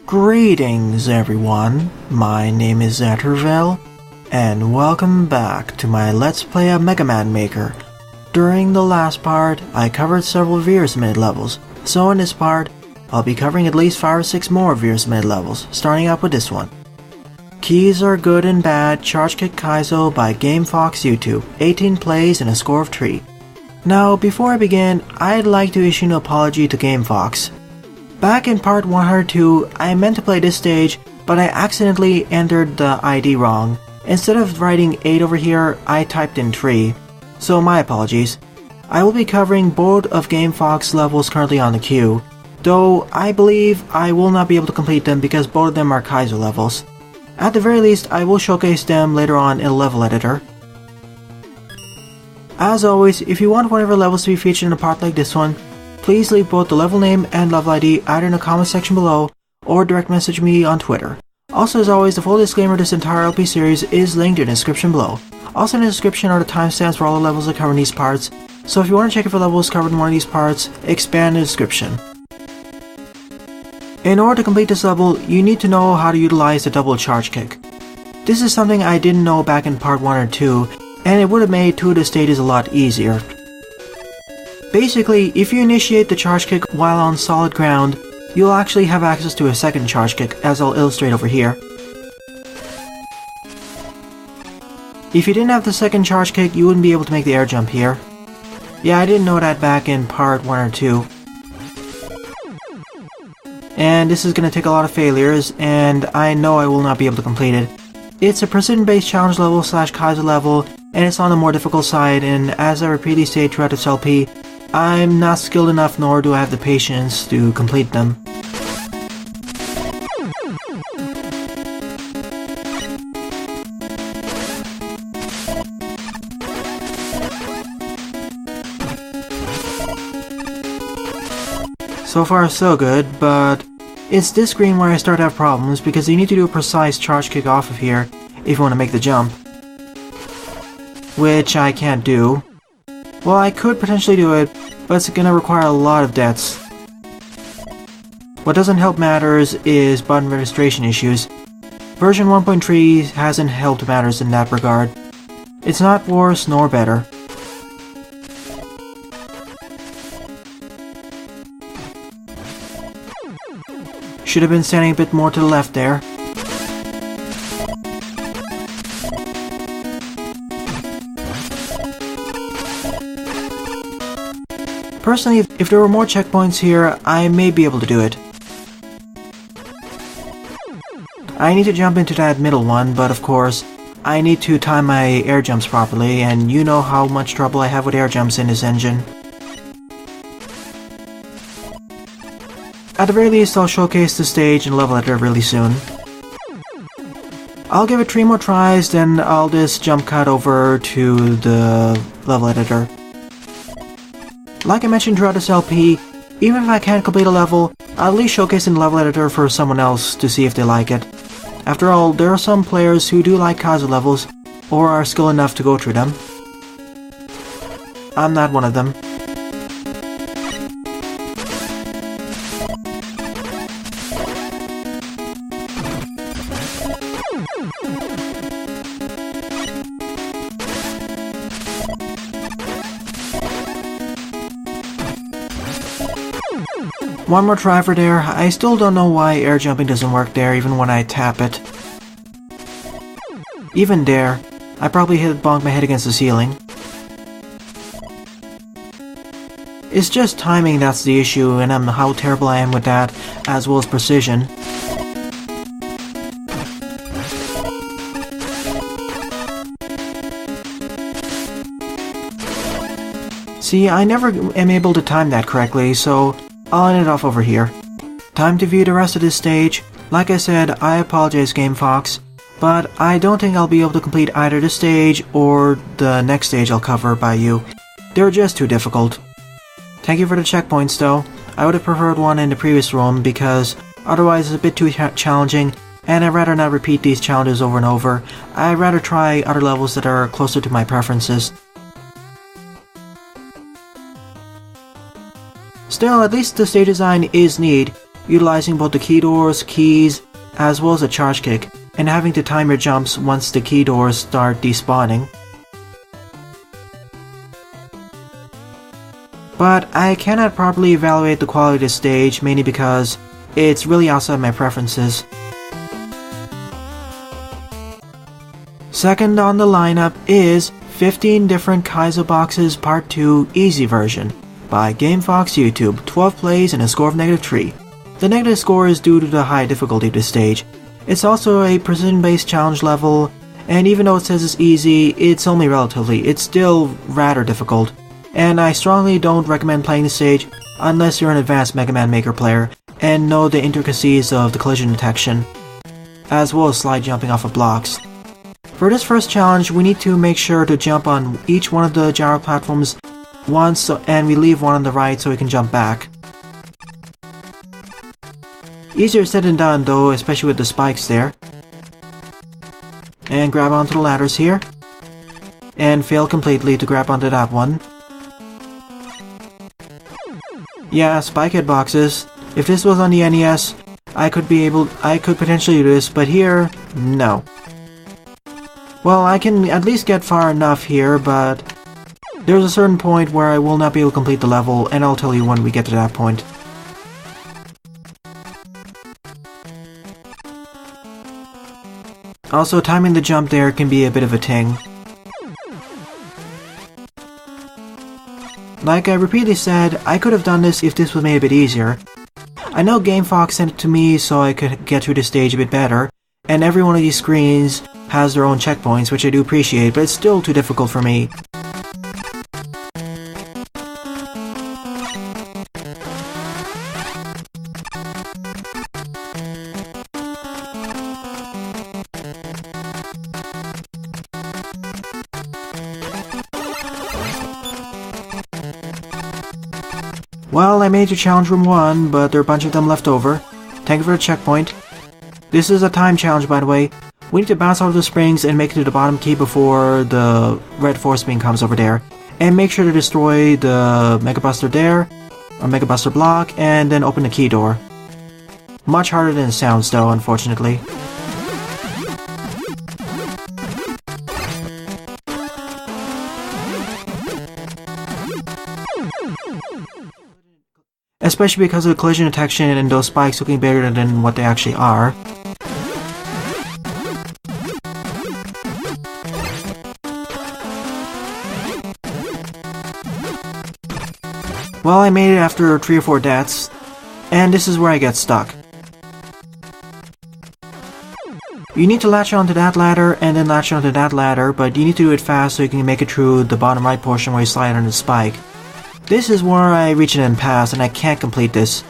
Greetings everyone, my name is ThatValvePersonMabrick, and welcome back to my Let's Play of Mega Man Maker. During the last part, I covered several Veer's mid-levels, so in this part, I'll be covering at least 5 or 6 more Veer's mid-levels, starting out with this one. Keys Are Good and Bad Charge Kick Kaizo by Gamefuchs YouTube, 18 plays and a score of 3. Now, before I begin, I'd like to issue an apology to Gamefuchs. Back in part 102, I meant to play this stage, but I accidentally entered the ID wrong. Instead of writing 8 over here, I typed in 3. So my apologies. I will be covering both of Gamefuchs levels currently on the queue, though I believe I will not be able to complete them because both of them are Kaizo levels. At the very least, I will showcase them later on in a level editor. As always, if you want one of our levels to be featured in a part like this one, please leave both the level name and level ID either in the comment section below or direct message me on Twitter. Also, as always, the full disclaimer this entire LP series is linked in the description below. Also in the description are the timestamps for all the levels I cover in these parts, so if you want to check if a level is covered in one of these parts, expand the description. In order to complete this level, you need to know how to utilize the double charge kick. This is something I didn't know back in part 1 or 2, and it would have made 2 of the stages a lot easier. Basically, if you initiate the charge kick while on solid ground, you'll actually have access to a second charge kick, as I'll illustrate over here. If you didn't have the second charge kick, you wouldn't be able to make the air jump here. Yeah, I didn't know that back in part 1 or 2. And this is going to take a lot of failures, and I know I will not be able to complete it. It's a precision-based challenge level / Kaizo level, and it's on the more difficult side, and as I repeatedly state throughout this LP, I'm not skilled enough nor do I have the patience to complete them. So far so good, but it's this screen where I start to have problems because you need to do a precise charge kick off of here if you want to make the jump. Which I can't do. Well, I could potentially do it, but it's gonna require a lot of deaths. What doesn't help matters is button registration issues. Version 1.3 hasn't helped matters in that regard. It's not worse nor better. Should have been standing a bit more to the left there. Personally, if there were more checkpoints here, I may be able to do it. I need to jump into that middle one, but of course, I need to time my air jumps properly, and you know how much trouble I have with air jumps in this engine. At the very least, I'll showcase the stage and level editor really soon. I'll give it 3 more tries, then I'll just jump cut over to the level editor. Like I mentioned throughout this LP, even if I can't complete a level, I'll at least showcase in the level editor for someone else to see if they like it. After all, there are some players who do like Kaizo levels, or are skilled enough to go through them. I'm not one of them. One more try for there. I still don't know why air jumping doesn't work there even when I tap it. Even there, I probably bonked my head against the ceiling. It's just timing that's the issue, and how terrible I am with that, as well as precision. See, I never am able to time that correctly, so I'll end it off over here. Time to view the rest of this stage. Like I said, I apologize Gamefuchs, but I don't think I'll be able to complete either this stage or the next stage I'll cover by you. They're just too difficult. Thank you for the checkpoints though. I would have preferred one in the previous room because otherwise it's a bit too challenging, and I'd rather not repeat these challenges over and over. I'd rather try other levels that are closer to my preferences. Still, at least the stage design is neat. utilizing both the key doors, keys, as well as a charge kick, and having to time your jumps once the key doors start despawning. But I cannot properly evaluate the quality of this stage, mainly because it's really outside my preferences. Second on the lineup is 15 Different Kaizo Boxes Part 2 Easy Version by Gamefuchs YouTube, 12 plays and a score of -3. The negative score is due to the high difficulty of this stage. It's also a precision-based challenge level, and even though it says it's easy, it's only relatively. It's still rather difficult, and I strongly don't recommend playing this stage unless you're an advanced Mega Man Maker player and know the intricacies of the collision detection, as well as slide jumping off of blocks. For this first challenge, we need to make sure to jump on each one of the gyro platforms once, and we leave one on the right so we can jump back. Easier said than done though, especially with the spikes there. And grab onto the ladders here. And fail completely to grab onto that one. Yeah, spike hitboxes. If this was on the NES, I could potentially do this, but here, no. Well, I can at least get far enough here, but there's a certain point where I will not be able to complete the level, and I'll tell you when we get to that point. Also, timing the jump there can be a bit of a ting. Like I repeatedly said, I could have done this if this was made a bit easier. I know Gamefuchs sent it to me so I could get through the stage a bit better, and every one of these screens has their own checkpoints, which I do appreciate, but it's still too difficult for me. Well, I made it to challenge room 1, but there are a bunch of them left over. Thank you for the checkpoint. This is a time challenge, by the way. We need to bounce out of the springs and make it to the bottom key before the red force beam comes over there. And make sure to destroy the Mega Buster there, or Mega Buster block, and then open the key door. Much harder than it sounds though, unfortunately. Especially because of the collision detection and those spikes looking bigger than what they actually are. Well, I made it after 3 or 4 deaths, and this is where I get stuck. You need to latch onto that ladder and then latch onto that ladder, but you need to do it fast so you can make it through the bottom right portion where you slide on the spike. This is where I reach an impasse and I can't complete this.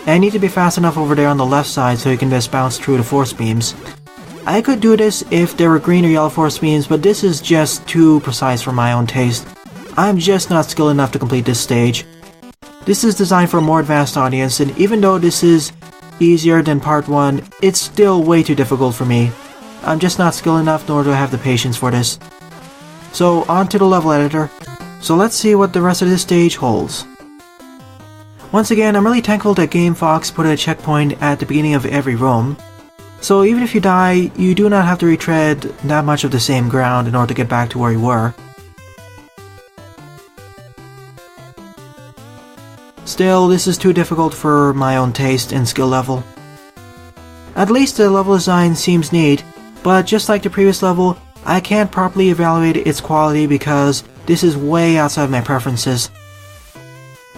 And I need to be fast enough over there on the left side so you can just bounce through the force beams. I could do this if there were green or yellow force beams, but this is just too precise for my own taste. I'm just not skilled enough to complete this stage. This is designed for a more advanced audience, and even though this is easier than part 1, it's still way too difficult for me. I'm just not skilled enough, nor do I have the patience for this. So, on to the level editor. So let's see what the rest of this stage holds. Once again, I'm really thankful that Gamefuchs put a checkpoint at the beginning of every room. So even if you die, you do not have to retread that much of the same ground in order to get back to where you were. Still, this is too difficult for my own taste and skill level. At least the level design seems neat, but just like the previous level, I can't properly evaluate its quality because this is way outside my preferences.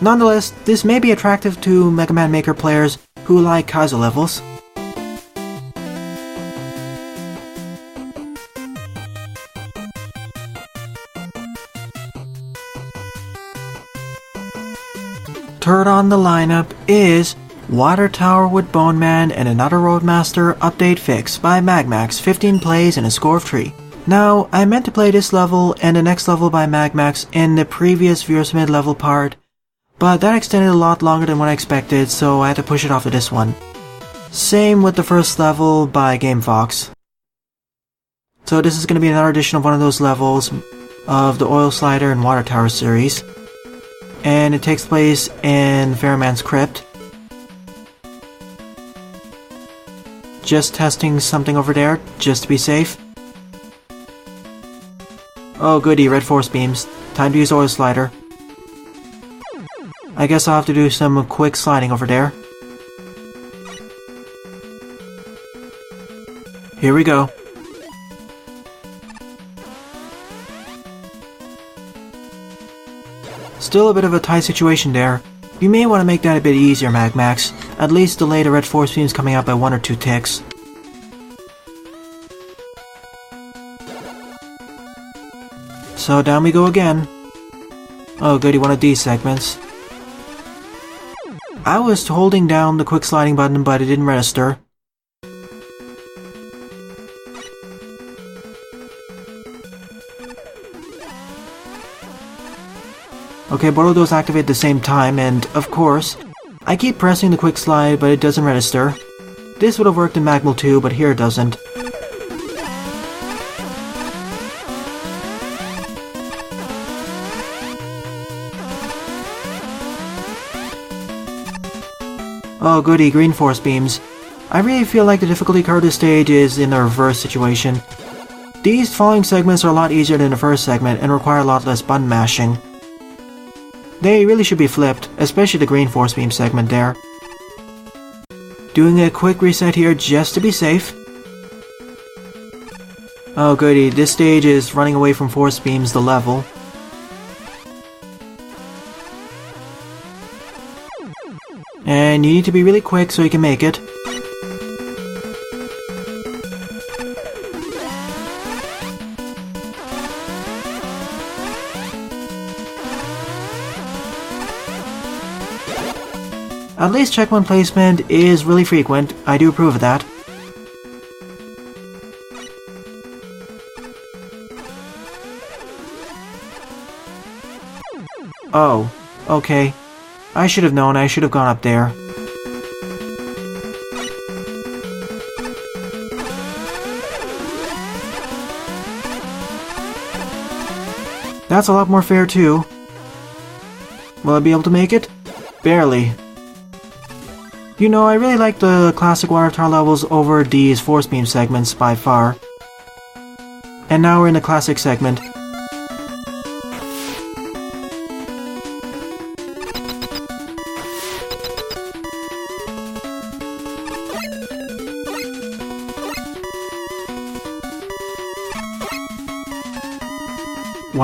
Nonetheless, this may be attractive to Mega Man Maker players who like Kaizo levels. Third on the lineup is Water Tower with Bone Man and Another Roadmaster Update Fix by MAGMAX, 15 plays and a score of 3. Now, I meant to play this level and the next level by MAGMAX in the previous Viewer's Mid-level part, but that extended a lot longer than what I expected, so I had to push it off to this one. Same with the first level by Gamefuchs. So this is going to be another edition of one of those levels of the Oil Slider and Water Tower series. And it takes place in Fairman's Crypt. Just testing something over there, just to be safe. Oh goody, red force beams. Time to use oil slider. I guess I'll have to do some quick sliding over there. Here we go. Still a bit of a tight situation there. You may want to make that a bit easier, MAGMAX. At least delay the red force beams coming out by 1 or 2 ticks. So down we go again. Oh goody, one of these segments. I was holding down the quick sliding button, but it didn't register. Okay, both of those activate at the same time, and of course, I keep pressing the quick slide, but it doesn't register. This would have worked in Magmal 2, but here it doesn't. Oh goody, green force beams. I really feel like the difficulty curve of this stage is in a reverse situation. These following segments are a lot easier than the first segment and require a lot less button mashing. They really should be flipped, especially the green force beam segment there. Doing a quick reset here just to be safe. Oh goody, this stage is running away from force beams the level. And you need to be really quick so you can make it. At least checkpoint placement is really frequent, I do approve of that. Oh, okay. I should have known, I should have gone up there. That's a lot more fair too. Will I be able to make it? Barely. You know, I really like the classic water tower levels over these force beam segments by far. And now we're in the classic segment.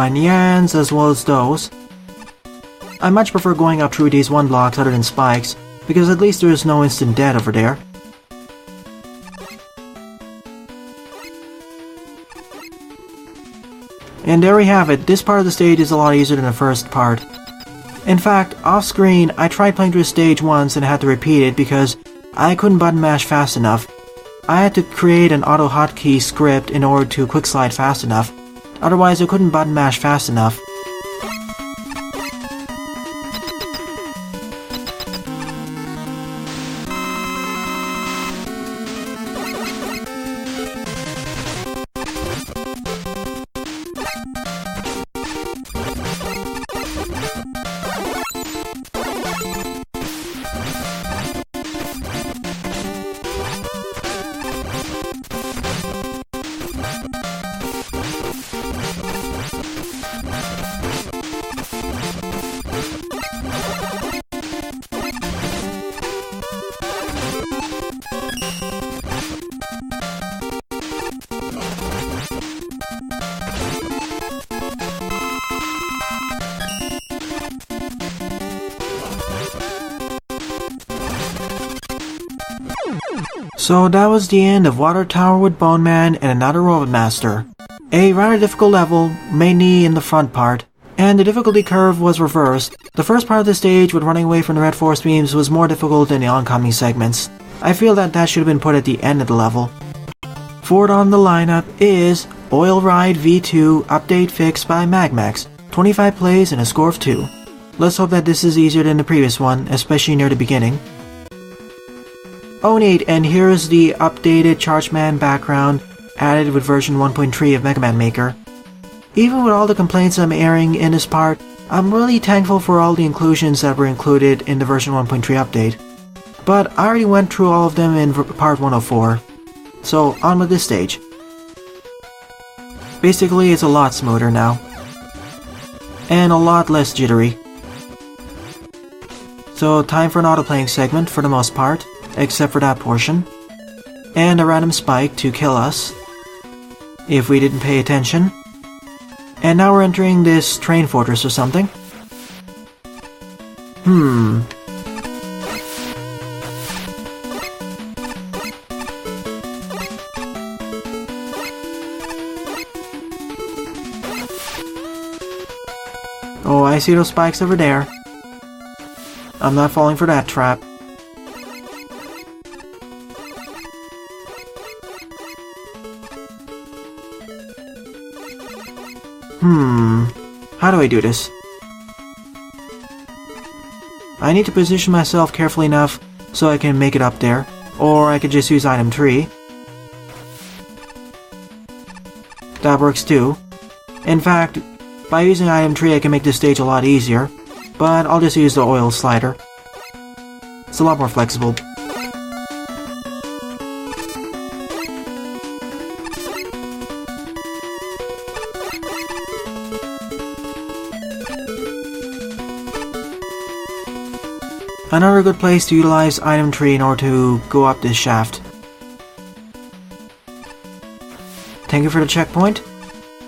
Yans as well as those. I much prefer going up through these one blocks other than spikes, because at least there is no instant death over there. And there we have it, this part of the stage is a lot easier than the first part. In fact, off screen, I tried playing through the stage once and had to repeat it because I couldn't button mash fast enough. I had to create an auto hotkey script in order to quick slide fast enough. Otherwise, I couldn't button mash fast enough. So that was the end of Water Tower with Bone Man and another Robot Master. A rather difficult level, mainly in the front part, and the difficulty curve was reversed. The first part of the stage with running away from the red force beams was more difficult than the oncoming segments. I feel that that should have been put at the end of the level. Forward on the lineup is Oil Ride V2 Update Fix by MAGMAX, 25 plays and a score of 2. Let's hope that this is easier than the previous one, especially near the beginning. Oh neat, and here's the updated Chargeman background added with version 1.3 of Mega Man Maker. Even with all the complaints I'm airing in this part, I'm really thankful for all the inclusions that were included in the version 1.3 update. But I already went through all of them in part 104. So on with this stage. Basically, it's a lot smoother now. And a lot less jittery. So time for an auto-playing segment for the most part, except for that portion. And a random spike to kill us, if we didn't pay attention. And now we're entering this train fortress or something. Oh, I see those spikes over there. I'm not falling for that trap. How do I do this? I need to position myself carefully enough so I can make it up there, or I could just use item tree. That works too. In fact, by using item tree I can make this stage a lot easier, but I'll just use the oil slider. It's a lot more flexible. Another good place to utilize item tree in order to go up this shaft. Thank you for the checkpoint.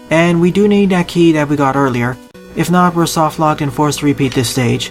And we do need that key that we got earlier. If not, we're soft locked and forced to repeat this stage.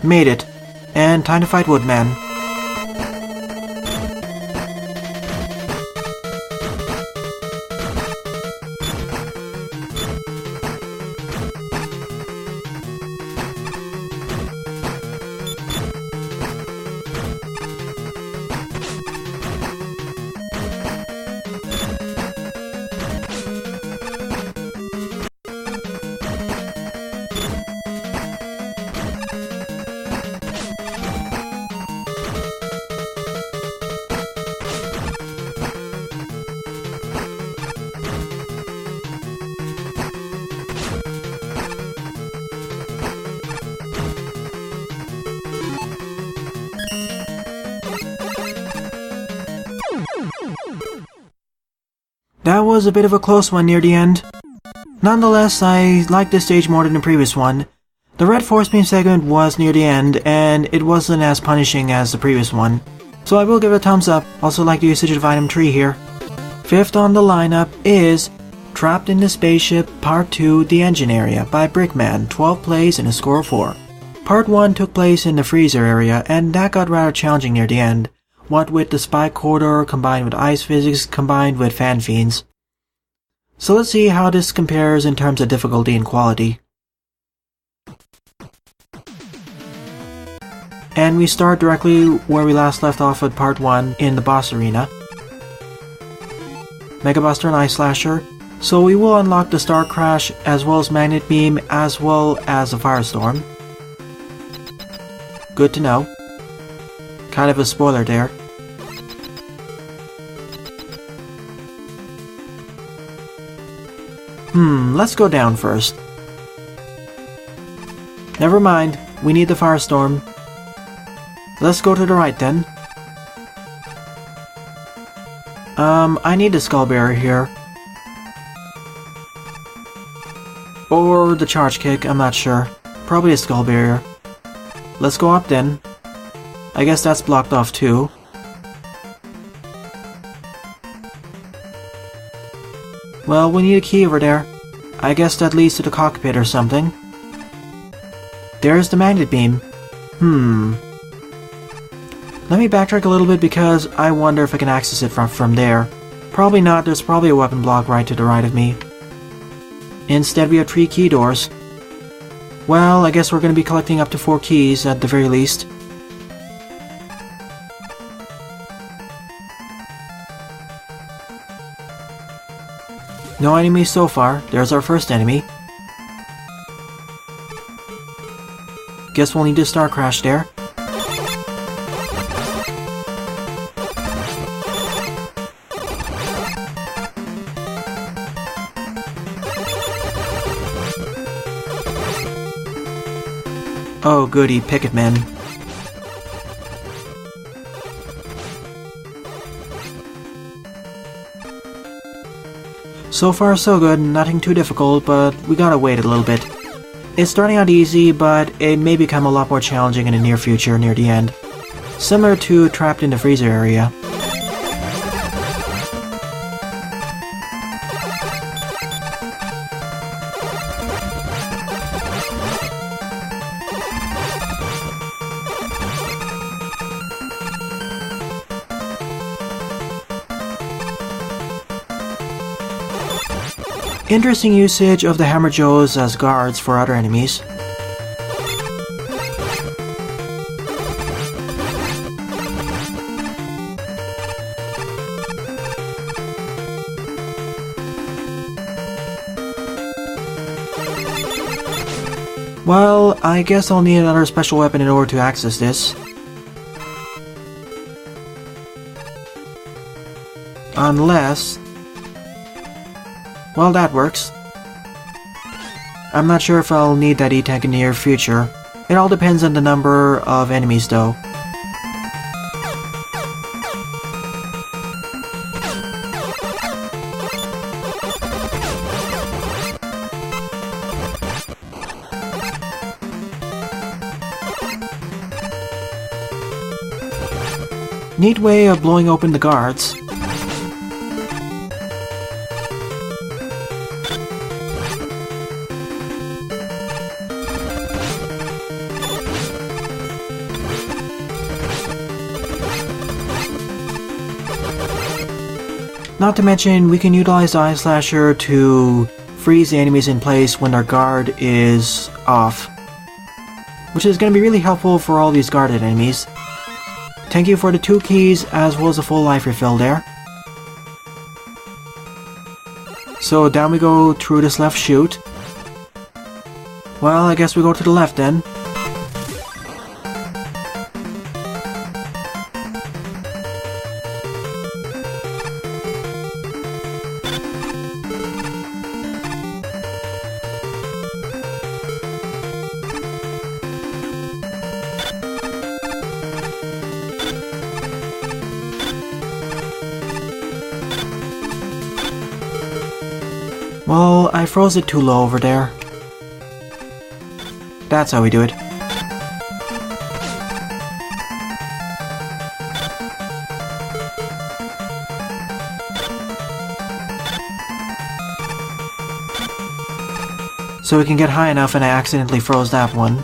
Made it. And time to fight Woodman. That was a bit of a close one near the end. Nonetheless, I liked this stage more than the previous one. The red force beam segment was near the end, and it wasn't as punishing as the previous one. So I will give it a thumbs up. Also like the usage of item tree here. Fifth on the lineup is Trapped in the Spaceship Part 2 The Engine Area by Brickman, 12 plays and a score of 4. Part 1 took place in the freezer area, and that got rather challenging near the end. What with the spike corridor combined with ice physics combined with fan fiends. So let's see how this compares in terms of difficulty and quality. And we start directly where we last left off with part 1 in the boss arena. Mega Buster and Ice Slasher. So we will unlock the Star Crash as well as Magnet Beam as well as a Firestorm. Good to know. Kind of a spoiler there. Let's go down first. Never mind, we need the Firestorm. Let's go to the right then. I need the Skull Bearer here. Or the Charge Kick, I'm not sure. Probably a Skull Bearer. Let's go up then. I guess that's blocked off too. Well, we need a key over there. I guess that leads to the cockpit or something. There's the Magnet Beam. Let me backtrack a little bit because I wonder if I can access it from there. Probably not, there's probably a weapon block right to the right of me. Instead we have 3 key doors. Well, I guess we're going to be collecting up to 4 keys at the very least. No enemies so far. There's our first enemy. Guess we'll need to star crash there. Oh goody, Picketmen. So far so good, nothing too difficult, but we gotta wait a little bit. It's starting out easy, but it may become a lot more challenging in the near future, near the end. Similar to Trapped in the Freezer area. Interesting usage of the Hammer Joes as guards for other enemies. Well, I guess I'll need another special weapon in order to access this. Unless... well, that works. I'm not sure if I'll need that E-Tank in the near future. It all depends on the number of enemies, though. Neat way of blowing open the guards. Not to mention, we can utilize the Eye Slasher to freeze the enemies in place when their guard is off, which is going to be really helpful for all these guarded enemies. Thank you for the 2 keys as well as a full life refill there. So down we go through this left chute. Well, I guess we go to the left then. Well, I froze it too low over there. That's how we do it. So we can get high enough and I accidentally froze that one.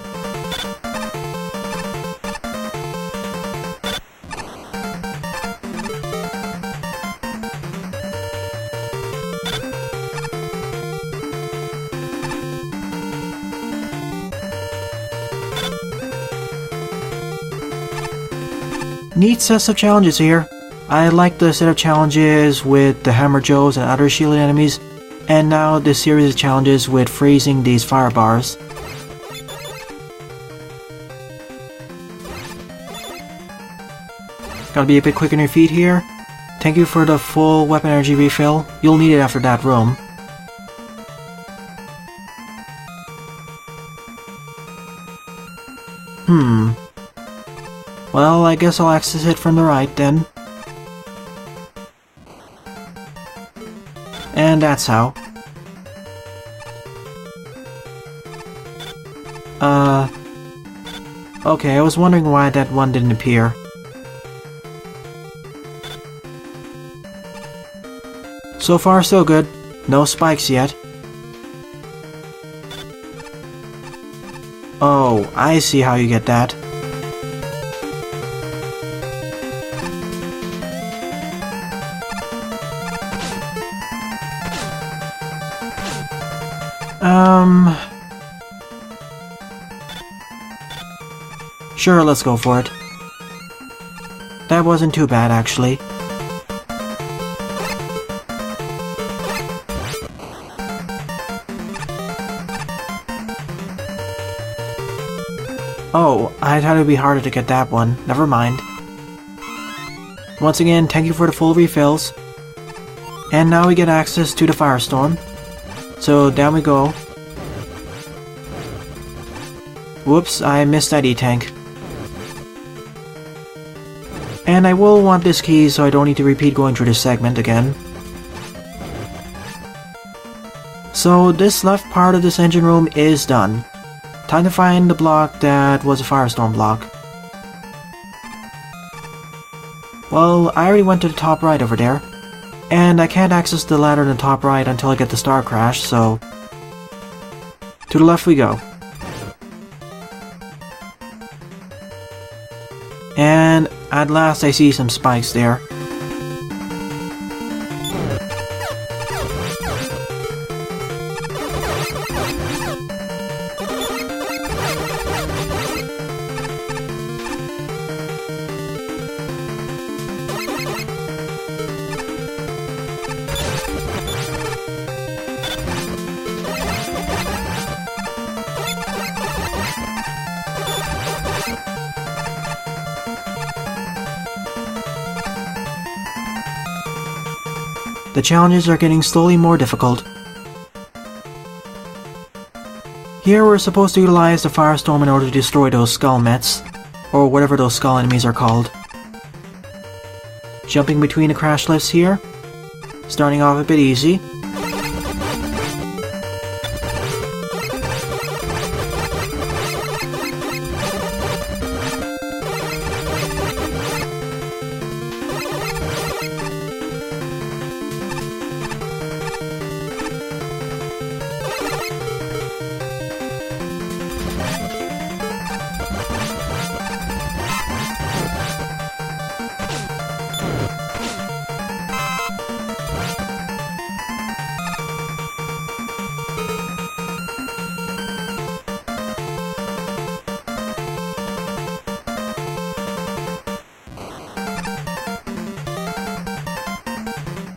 Neat sets of challenges here. I like the set of challenges with the Hammer Joes and other shielded enemies, and now this series of challenges with freezing these fire bars. Gotta be a bit quick on your feet here. Thank you for the full weapon energy refill. You'll need it after that room. Well, I guess I'll access it from the right then. And that's how. Okay, I was wondering why that one didn't appear. So far so good. No spikes yet. Oh, I see how you get that. Sure, let's go for it. That wasn't too bad, actually. Oh, I thought it would be harder to get that one. Never mind. Once again, thank you for the full refills. And now we get access to the Firestorm. So down we go. Whoops, I missed that E-Tank. And I will want this key so I don't need to repeat going through this segment again. So this left part of this engine room is done. Time to find the block that was a Firestorm block. Well, I already went to the top right over there. And I can't access the ladder in the top right until I get the Star Crash, so... to the left we go. And at last I see some spikes there. The challenges are getting slowly more difficult. Here we're supposed to utilize the Firestorm in order to destroy those skull mets, or whatever those skull enemies are called. Jumping between the crash lifts here, starting off a bit easy.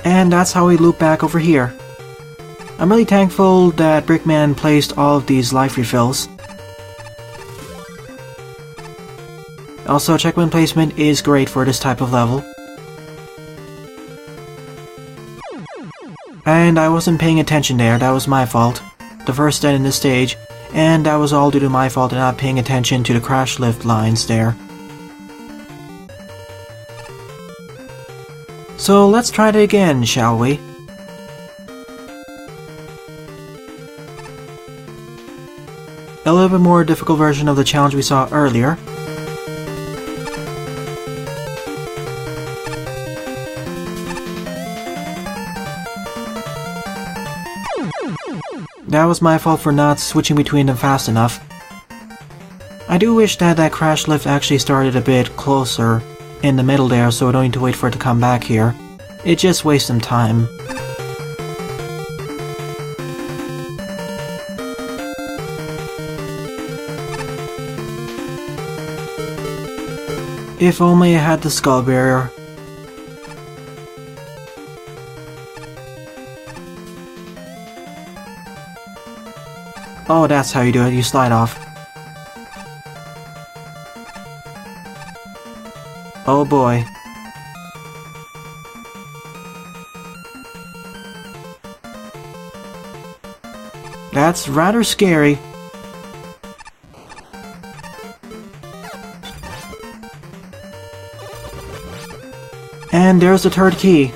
And that's how we loop back over here. I'm really thankful that Brickman placed all of these life refills. Also, checkpoint placement is great for this type of level. And I wasn't paying attention there, that was my fault. The first dead in this stage, and that was all due to my fault in not paying attention to the crash lift lines there. So let's try it again, shall we? A little bit more difficult version of the challenge we saw earlier. That was my fault for not switching between them fast enough. I do wish that that crash lift actually started a bit closer in the middle there, so I don't need to wait for it to come back here. It just wastes some time. If only I had the skull barrier. Oh, that's how you do it, you slide off. Oh boy. That's rather scary. And there's the third key.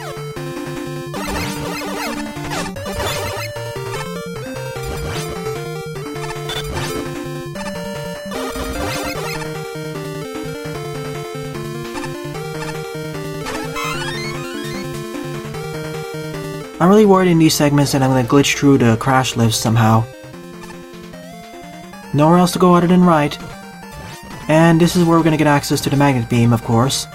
I'm really worried in these segments that I'm gonna glitch through the crash lifts somehow. Nowhere else to go other than right. And this is where we're gonna get access to the magnet beam, of course.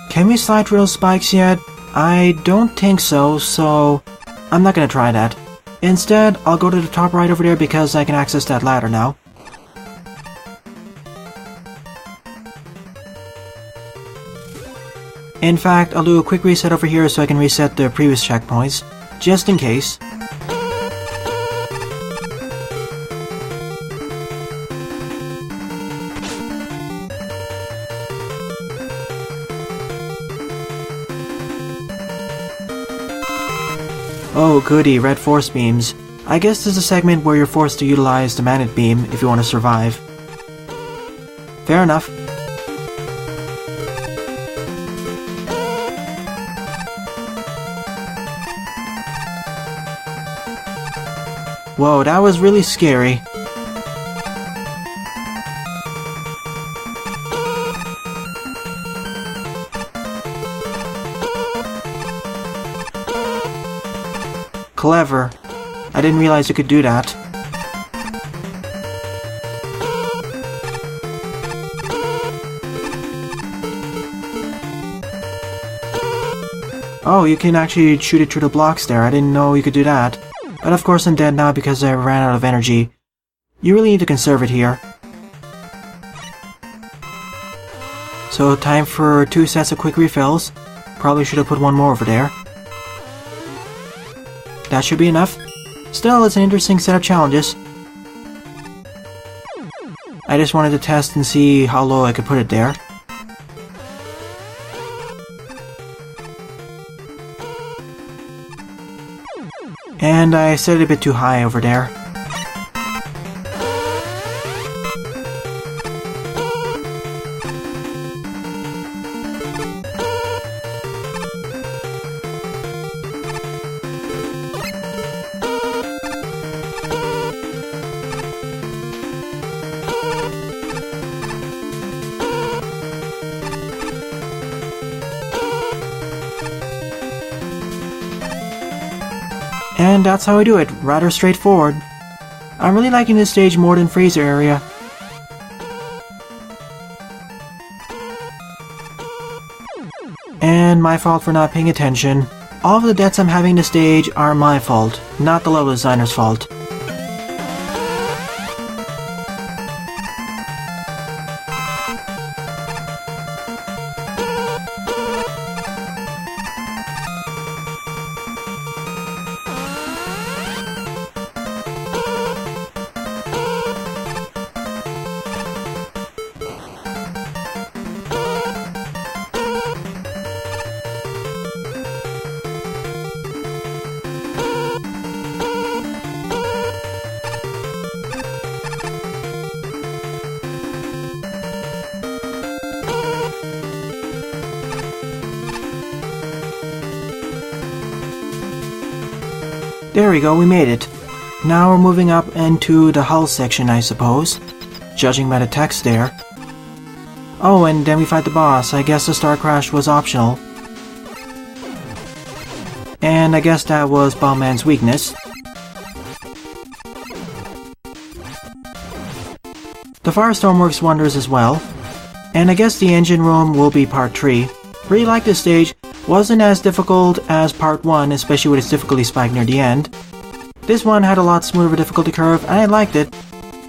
Can we slide through those spikes yet? I don't think so, so I'm not gonna try that. Instead, I'll go to the top right over there because I can access that ladder now. In fact, I'll do a quick reset over here so I can reset the previous checkpoints, just in case. Oh goody, red force beams. I guess this is a segment where you're forced to utilize the magnet beam if you want to survive. Fair enough. Whoa, that was really scary. Clever. I didn't realize you could do that. Oh, you can actually shoot it through the blocks there. I didn't know you could do that. But of course I'm dead now because I ran out of energy. You really need to conserve it here. So time for 2 sets of quick refills. Probably should have put one more over there. That should be enough. Still, it's an interesting set of challenges. I just wanted to test and see how low I could put it there. And I set it a bit too high over there. And that's how I do it, rather straightforward. I'm really liking this stage more than Fraser area. And my fault for not paying attention. All of the deaths I'm having this stage are my fault, not the level designer's fault. There we go, we made it. Now we're moving up into the hull section, I suppose, judging by the text there. Oh, and then we fight the boss. I guess the star crash was optional. And I guess that was Bombman's weakness. The Firestorm works wonders as well. And I guess the engine room will be part 3. Really like this stage. Wasn't as difficult as part 1, especially with its difficulty spike near the end. This one had a lot smoother difficulty curve, and I liked it.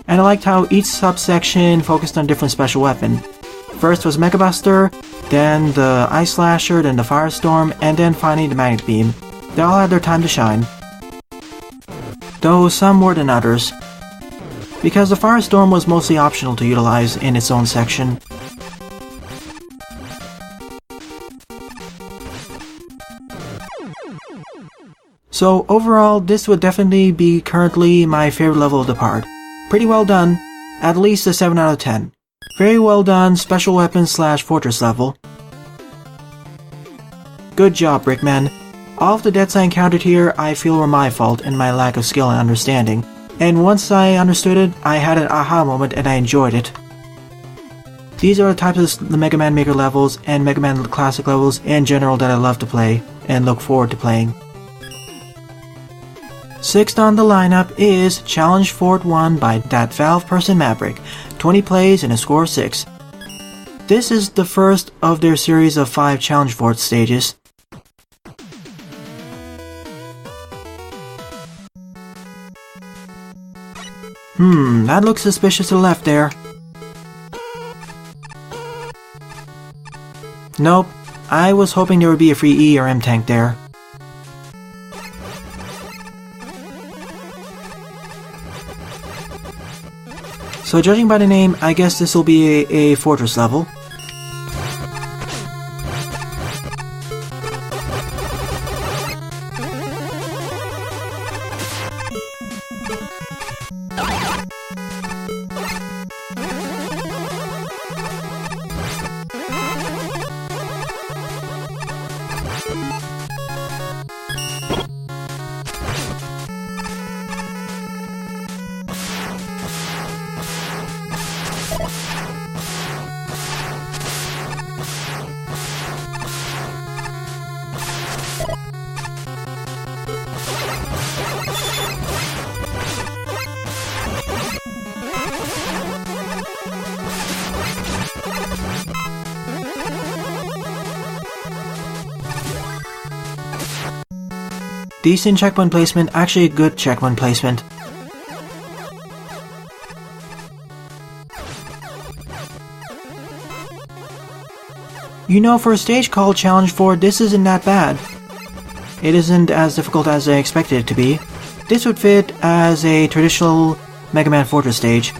And I liked how each subsection focused on a different special weapon. First was Mega Buster, then the Ice Slasher, then the Firestorm, and then finally the Magnet Beam. They all had their time to shine. Though some more than others. Because the Firestorm was mostly optional to utilize in its own section. So overall, this would definitely be currently my favorite level of the part. Pretty well done, at least a 7 out of 10. Very well done special weapon / fortress level. Good job, Brickman. All of the deaths I encountered here I feel were my fault and my lack of skill and understanding. And once I understood it, I had an aha moment and I enjoyed it. These are the types of the Mega Man Maker levels and Mega Man Classic levels in general that I love to play and look forward to playing. Sixth on the lineup is Challenge Fort 1 by ThatValvePersonMabrick, 20 plays and a score of 6. This is the first of their series of 5 Challenge Fort stages. That looks suspicious to the left there. Nope, I was hoping there would be a free E or M tank there. So judging by the name, I guess this will be a fortress level. Decent checkpoint placement, actually good checkpoint placement. You know, for a stage called Challenge 4, this isn't that bad. It isn't as difficult as I expected it to be. This would fit as a traditional Mega Man Fortress stage.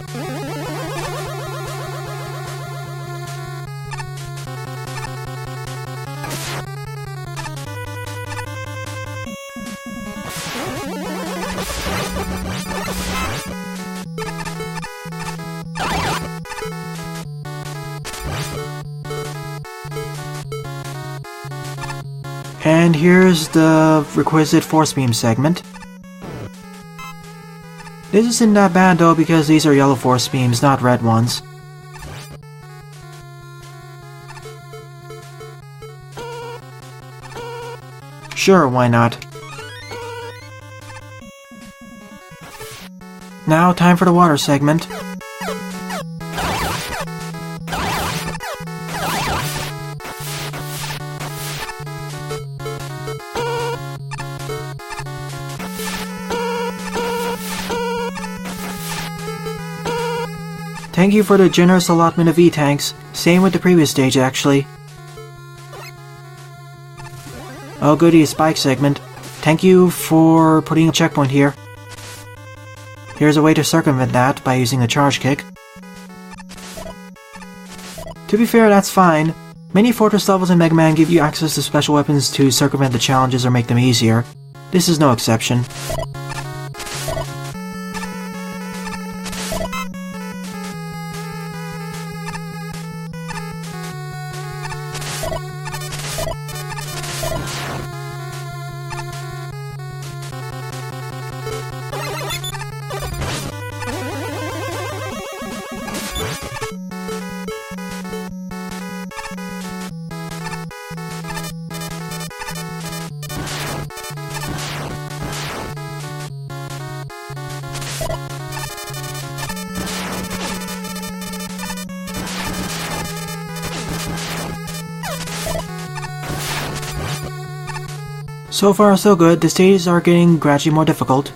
And here's the requisite force beam segment. This isn't that bad though because these are yellow force beams, not red ones. Sure, why not? Now time for the water segment. Thank you for the generous allotment of E-tanks. Same with the previous stage, actually. Oh goody, a spike segment. Thank you for putting a checkpoint here. Here's a way to circumvent that by using a charge kick. To be fair, that's fine. Many Fortress levels in Mega Man give you access to special weapons to circumvent the challenges or make them easier. This is no exception. So far so good, the stages are getting gradually more difficult.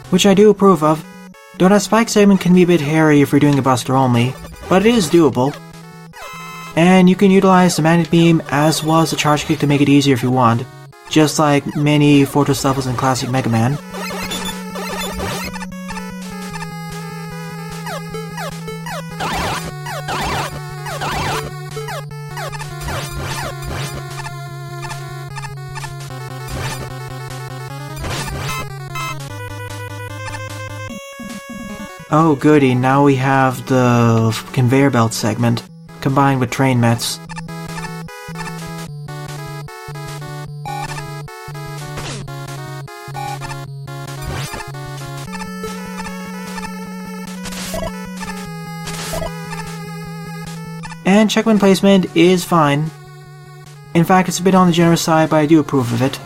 Which I do approve of, though that spike segment can be a bit hairy if you're doing a buster only, but it is doable. And you can utilize the magnet beam as well as the charge kick to make it easier if you want, just like many Fortress levels in classic Mega Man. Oh goody, now we have the conveyor belt segment, combined with train mets. And checkpoint placement is fine. In fact, it's a bit on the generous side, but I do approve of it.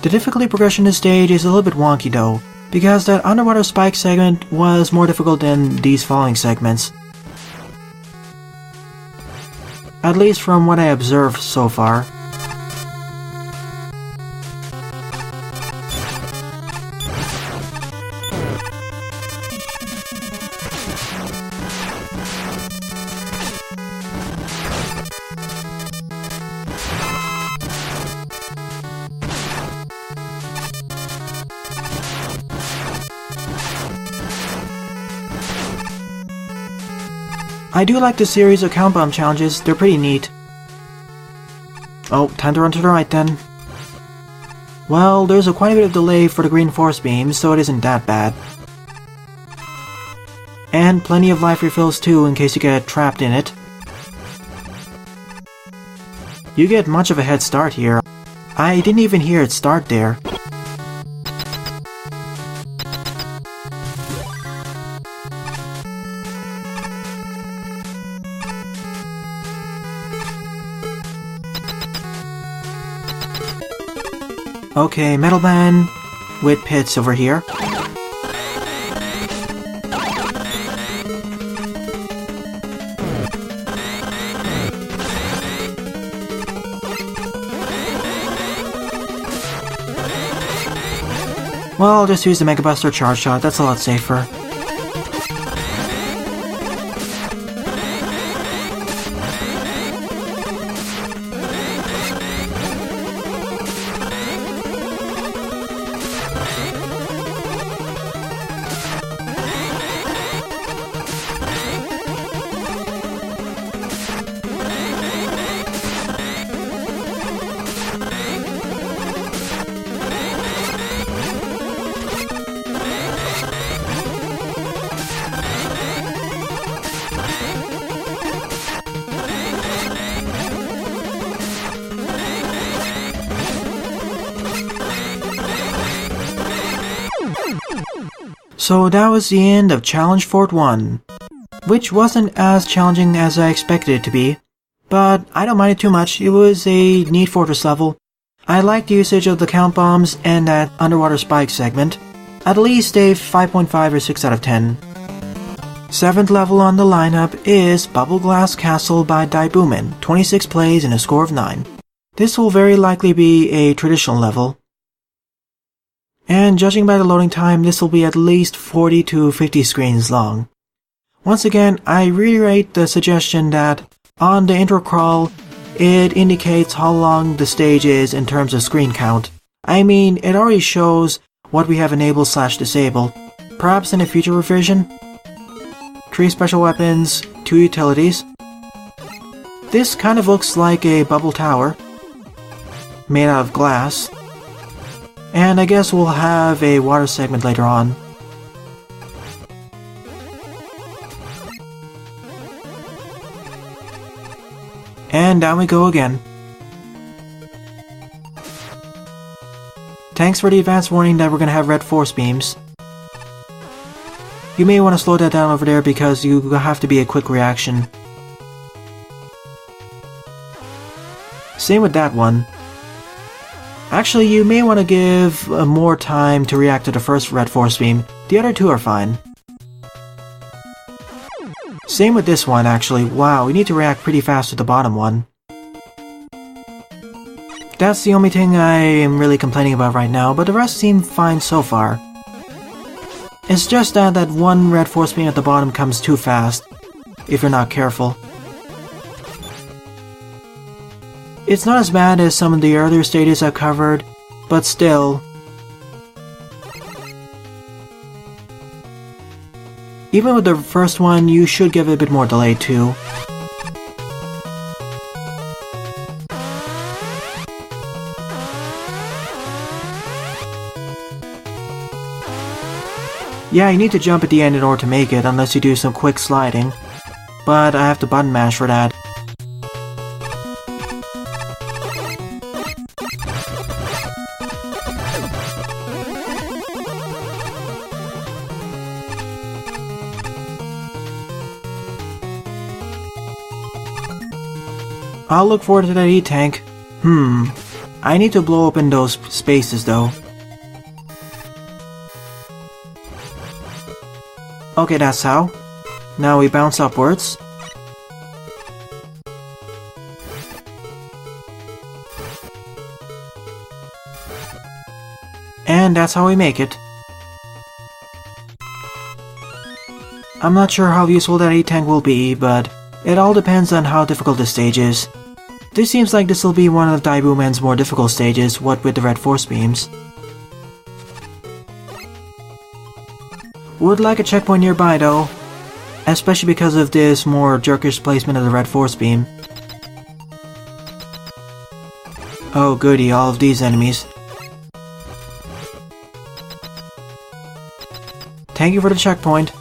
The difficulty progression in this stage is a little bit wonky though, because that underwater spike segment was more difficult than these falling segments. At least from what I observed so far. I do like the series of count bomb challenges, they're pretty neat. Oh, time to run to the right then. Well, there's quite a bit of delay for the green force beam, so it isn't that bad. And plenty of life refills too, in case you get trapped in it. You get much of a head start here. I didn't even hear it start there. Okay, Metal Man with pits over here. Well, I'll just use the Mega Buster Charge Shot, that's a lot safer. So that was the end of Challenge Fort 1, which wasn't as challenging as I expected it to be, but I don't mind it too much. It was a neat fortress level. I liked the usage of the count bombs and that underwater spike segment. At least a 5.5 or 6 out of 10. 7th level on the lineup is Bubble Glass Castle by Daibuman, 26 plays and a score of 9. This will very likely be a traditional level. And judging by the loading time, this will be at least 40 to 50 screens long. Once again, I reiterate the suggestion that on the intro crawl, it indicates how long the stage is in terms of screen count. I mean, it already shows what we have enabled/disabled. Perhaps in a future revision? 3 special weapons, 2 utilities. This kind of looks like a bubble tower, made out of glass. And I guess we'll have a water segment later on. And down we go again. Thanks for the advance warning that we're gonna have red force beams. You may want to slow that down over there because you have to be a quick reaction. Same with that one. Actually, you may want to give more time to react to the first red force beam. The other two are fine. Same with this one, actually. Wow, we need to react pretty fast to the bottom one. That's the only thing I am really complaining about right now, but the rest seem fine so far. It's just that that one red force beam at the bottom comes too fast, if you're not careful. It's not as bad as some of the earlier stages I've covered, but still. Even with the first one, you should give it a bit more delay too. Yeah, you need to jump at the end in order to make it, unless you do some quick sliding. But I have to button mash for that. I'll look forward to that E-tank. I need to blow open those spaces though. Okay, that's how. Now we bounce upwards. And that's how we make it. I'm not sure how useful that E-tank will be, but it all depends on how difficult the stage is. This seems like this will be one of Daibuman's more difficult stages, what with the red force beams. Would like a checkpoint nearby though, especially because of this more jerkish placement of the red force beam. Oh goody, all of these enemies. Thank you for the checkpoint.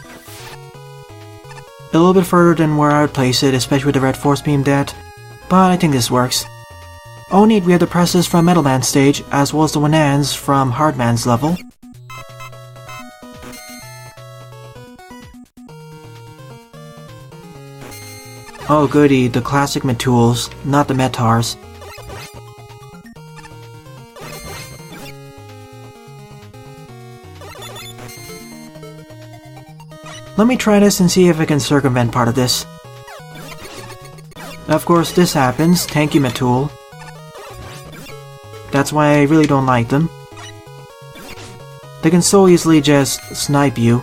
A little bit further than where I would place it, especially with the red force beam debt, but I think this works. Oh neat, we have the presses from Metal Man stage, as well as the Wanans from Hard Man's level. Oh goody, the classic Metools, not the Metars. Let me try this and see if I can circumvent part of this. Of course, this happens. Thank you, Matul. That's why I really don't like them. They can so easily just snipe you.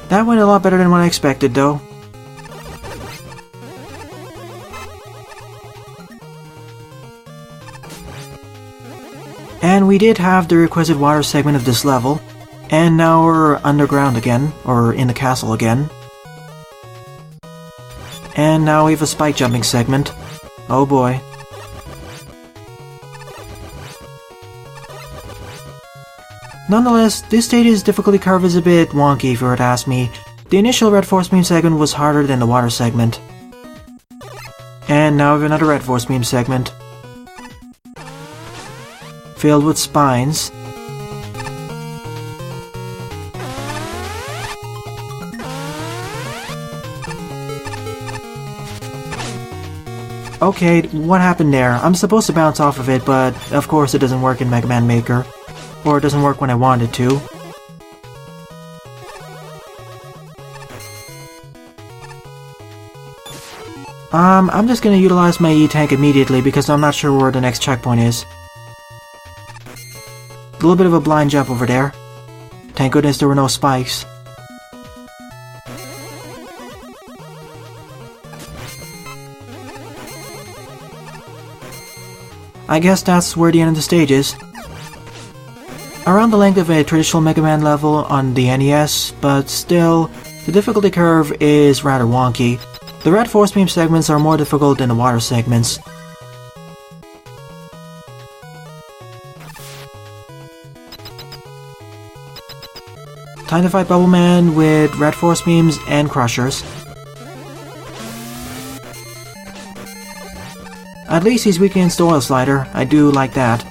That went a lot better than what I expected, though. And we did have the requisite water segment of this level, and now we're underground again, or in the castle again. And now we have a spike jumping segment. Oh boy. Nonetheless, this stage's difficulty curve is a bit wonky if you were to ask me. The initial red force beam segment was harder than the water segment. And now we have another red force beam segment. Filled with spines. Okay, what happened there? I'm supposed to bounce off of it, but of course it doesn't work in Mega Man Maker. Or it doesn't work when I want it to. I'm just gonna utilize my E-Tank immediately because I'm not sure where the next checkpoint is. A little bit of a blind jump over there. Thank goodness there were no spikes. I guess that's where the end of the stage is. Around the length of a traditional Mega Man level on the NES, but still, the difficulty curve is rather wonky. The red force beam segments are more difficult than the water segments. Time to fight Bubbleman with red force beams and crushers. At least he's weak against the oil slider. I do like that.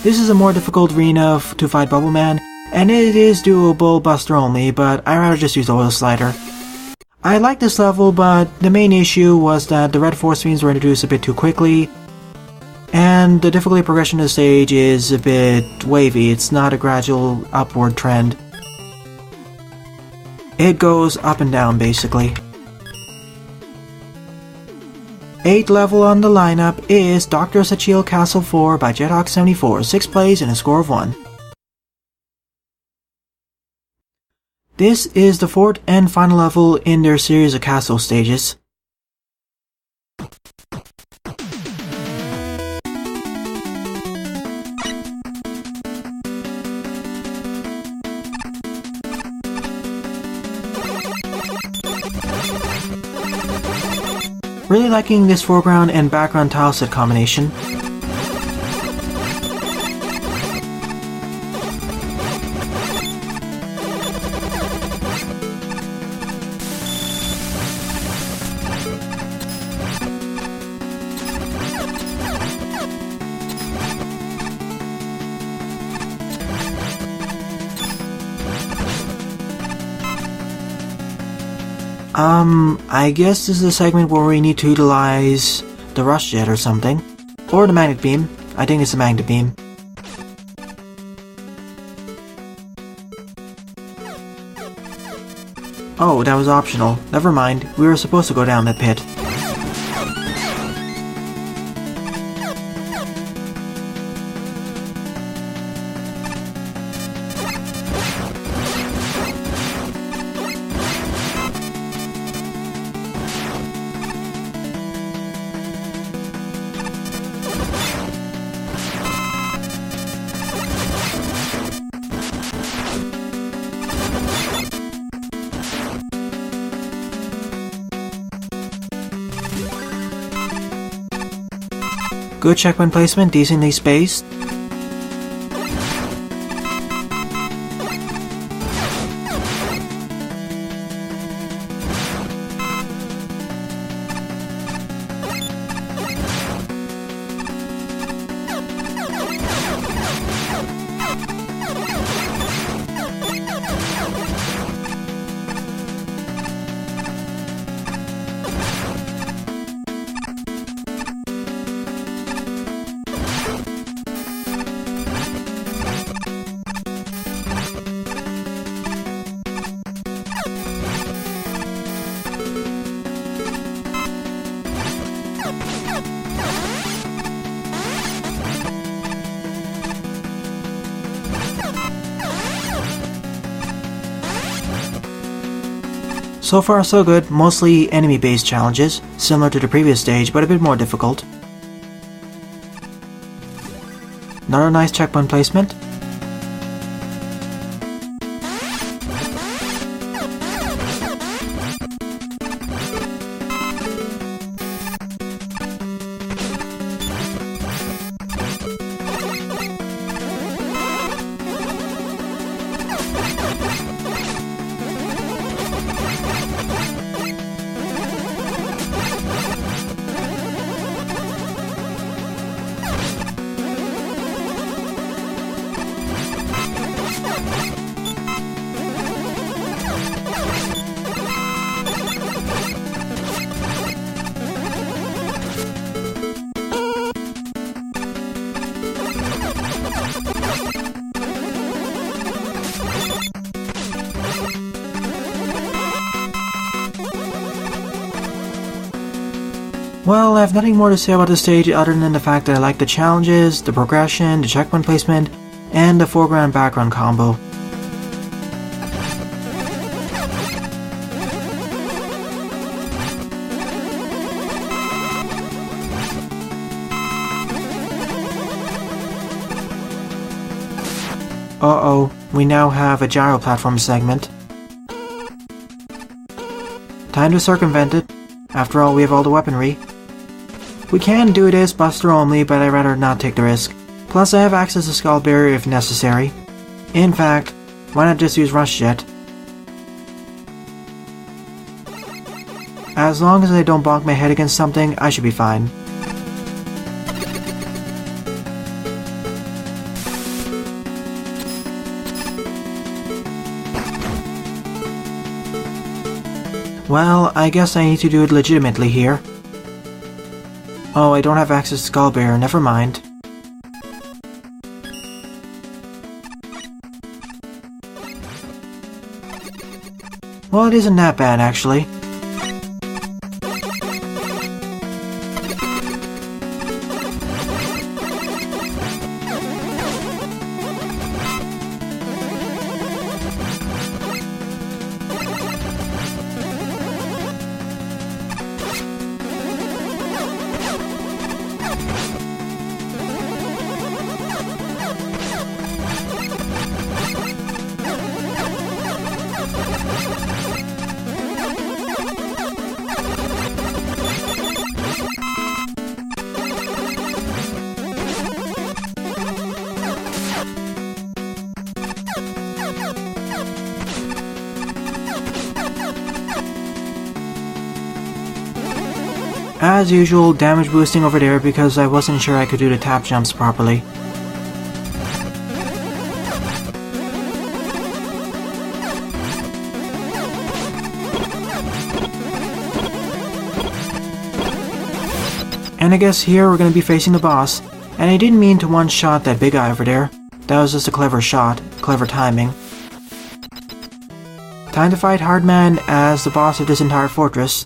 This is a more difficult arena to fight Bubbleman, and it is doable Buster only, but I'd rather just use the oil slider. I like this level, but the main issue was that the red force beams were introduced a bit too quickly, and the difficulty progression of the stage is a bit wavy. It's not a gradual upward trend. It goes up and down, basically. 8th level on the lineup is Dr. Sachiel Castle 4 by JetHawk74, 6 plays and a score of 1. This is the 4th and final level in their series of castle stages. Really liking this foreground and background tile set combination. I guess this is a segment where we need to utilize the rush jet or something. Or the magnet beam. I think it's the magnet beam. Oh, that was optional. Never mind, we were supposed to go down that pit. Good checkpoint placement, decently spaced. So far so good, mostly enemy-based challenges, similar to the previous stage but a bit more difficult. Another nice checkpoint placement. Well, I have nothing more to say about the stage other than the fact that I like the challenges, the progression, the checkpoint placement, and the foreground-background combo. Uh-oh, we now have a gyro platform segment. Time to circumvent it. After all, we have all the weaponry. We can do this buster only, but I'd rather not take the risk. Plus I have access to Skull Barrier if necessary. In fact, why not just use Rush Jet? As long as I don't bonk my head against something, I should be fine. Well, I guess I need to do it legitimately here. Oh, I don't have access to Skull Barrier, never mind. Well, it isn't that bad, actually. As usual, damage boosting over there because I wasn't sure I could do the tap jumps properly. And I guess here we're going to be facing the boss, and I didn't mean to one-shot that big guy over there. That was just a clever shot, clever timing. Time to fight Hardman as the boss of this entire fortress.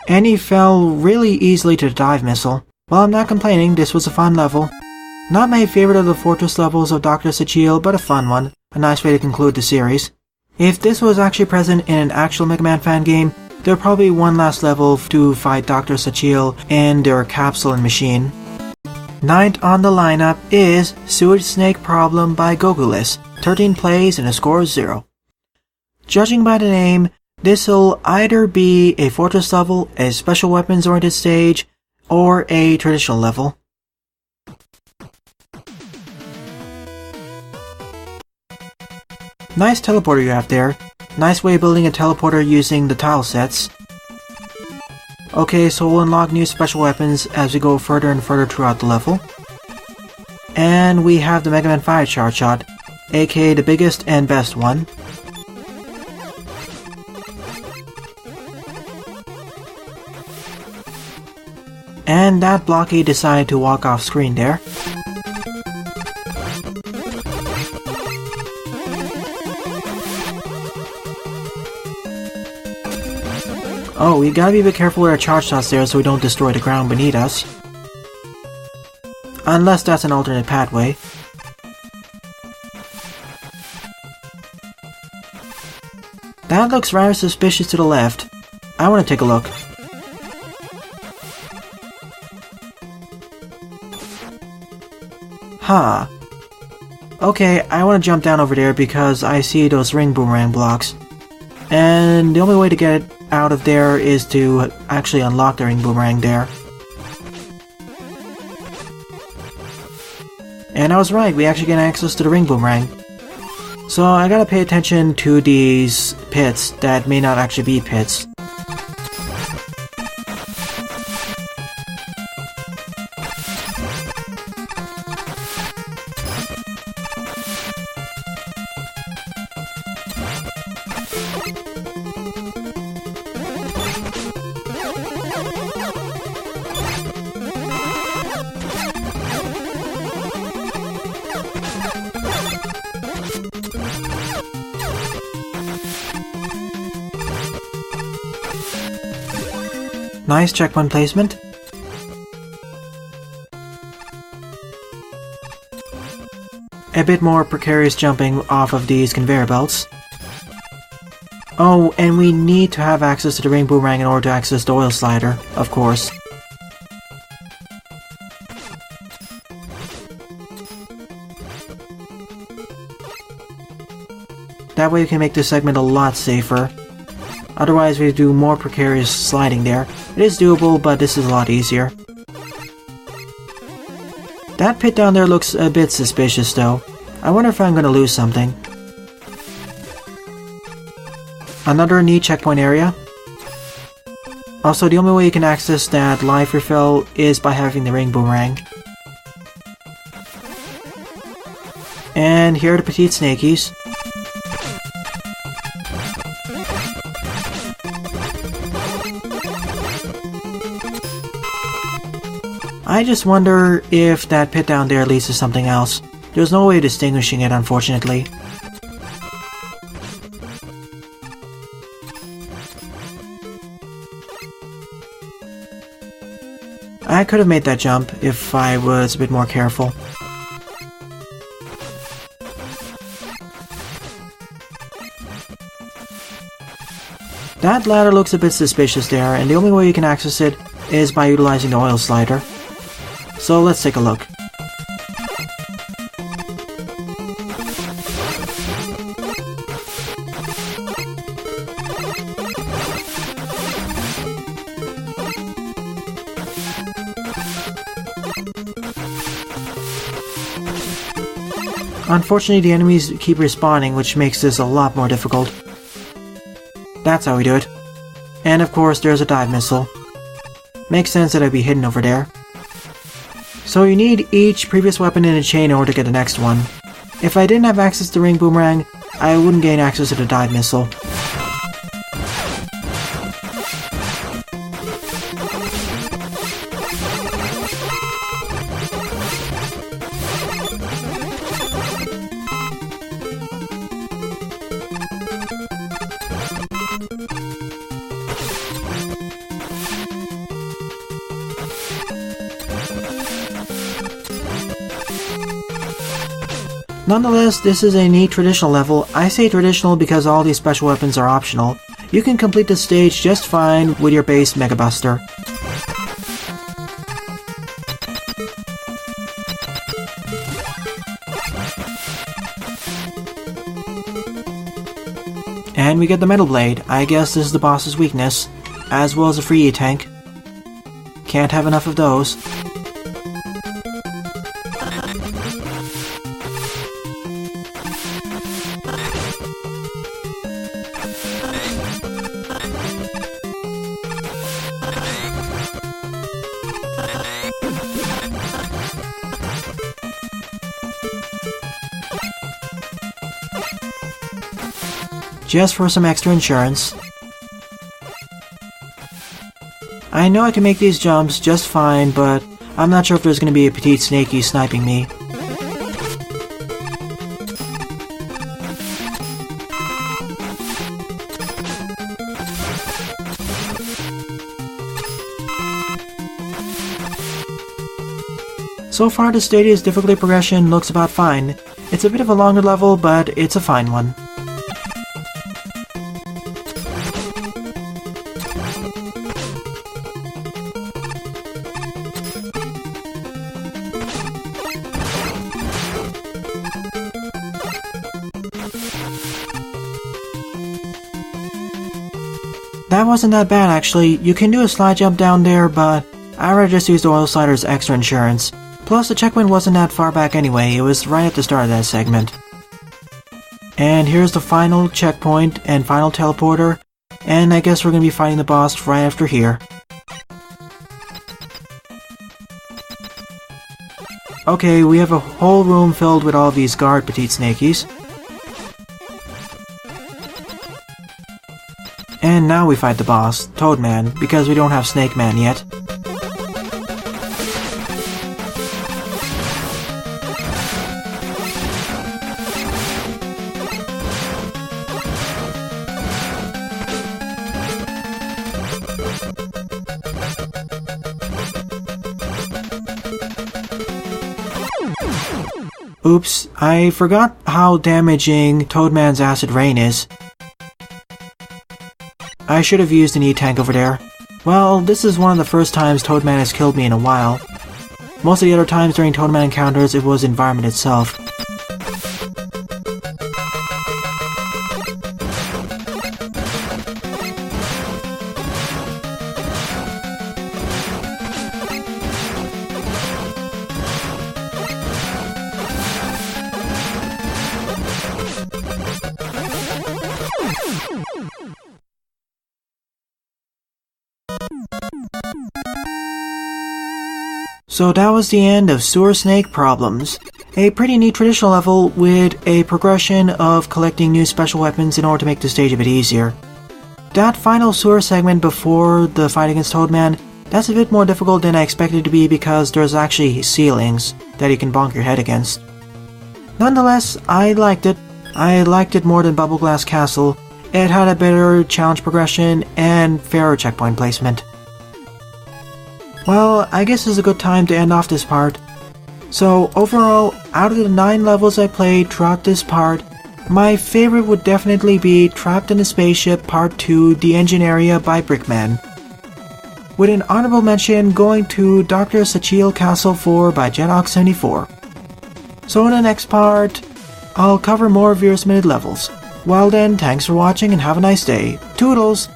And he fell really easily to the dive missile. Well, I'm not complaining, this was a fun level. Not my favorite of the fortress levels of Dr. Sachiel, but a fun one. A nice way to conclude the series. If this was actually present in an actual Mega Man fan game, there would probably be one last level to fight Dr. Sachiel and their capsule and machine. Ninth on the lineup is Sewage Snake Problem by Gokuless. 13 plays and a score of 0. Judging by the name, this'll either be a fortress level, a special weapons oriented stage, or a traditional level. Nice teleporter you have there. Nice way of building a teleporter using the tile sets. Okay, so we'll unlock new special weapons as we go further and further throughout the level. And we have the Mega Man 5 Charge Shot, aka the biggest and best one. And that blockade decided to walk off screen there. Oh, we gotta be a bit careful with our charge shots there so we don't destroy the ground beneath us. Unless that's an alternate pathway. That looks rather suspicious to the left. I want to take a look. Huh. Okay, I want to jump down over there because I see those ring boomerang blocks. And the only way to get out of there is to actually unlock the ring boomerang there. And I was right, we actually get access to the ring boomerang. So I gotta pay attention to these pits that may not actually be pits. Nice checkpoint placement. A bit more precarious jumping off of these conveyor belts. Oh, and we need to have access to the ring boomerang in order to access the oil slider, of course. That way we can make this segment a lot safer. Otherwise we do more precarious sliding there. It is doable, but this is a lot easier. That pit down there looks a bit suspicious though. I wonder if I'm gonna lose something. Another neat checkpoint area. Also, the only way you can access that life refill is by having the ring boomerang. And here are the petite snakies. I just wonder if that pit down there leads to something else. There's no way of distinguishing it, unfortunately. I could have made that jump if I was a bit more careful. That ladder looks a bit suspicious there, and the only way you can access it is by utilizing the oil slider. So let's take a look. Unfortunately, the enemies keep respawning, which makes this a lot more difficult. That's how we do it. And of course, there's a dive missile. Makes sense that I'd be hidden over there. So you need each previous weapon in a chain in order to get the next one. If I didn't have access to ring boomerang, I wouldn't gain access to the dive missile. Nonetheless, this is a neat traditional level. I say traditional because all these special weapons are optional. You can complete the stage just fine with your base Mega Buster. And we get the Metal Blade. I guess this is the boss's weakness, as well as a free E-Tank. Can't have enough of those. Just for some extra insurance. I know I can make these jumps just fine, but I'm not sure if there's going to be a petite snaky sniping me. So far the stadia's difficulty progression looks about fine. It's a bit of a longer level, but it's a fine one. That wasn't that bad actually. You can do a slide jump down there, but I rather just use the oil slider's extra insurance. Plus the checkpoint wasn't that far back anyway, it was right at the start of that segment. And here's the final checkpoint and final teleporter, and I guess we're gonna be fighting the boss right after here. Okay, we have a whole room filled with all these guard petite snakies. And now we fight the boss, Toadman, because we don't have Snake Man yet. Oops, I forgot how damaging Toadman's acid rain is. I should have used an E-tank over there. Well, this is one of the first times Toadman has killed me in a while. Most of the other times during Toadman encounters, it was environment itself. So that was the end of Sewer Snake Problems. A pretty neat traditional level with a progression of collecting new special weapons in order to make the stage a bit easier. That final sewer segment before the fight against Toadman, that's a bit more difficult than I expected it to be because there's actually ceilings that you can bonk your head against. Nonetheless, I liked it. I liked it more than Bubble Glass Castle. It had a better challenge progression and fairer checkpoint placement. Well, I guess this is a good time to end off this part. So overall, out of the 9 levels I played throughout this part, my favorite would definitely be Trapped in a Spaceship Part 2 The Engine Area by Brickman. With an honorable mention going to Dr. Sachiel Castle 4 by Jetox74. So in the next part, I'll cover more Veer's Minute levels. Well then, thanks for watching and have a nice day. Toodles!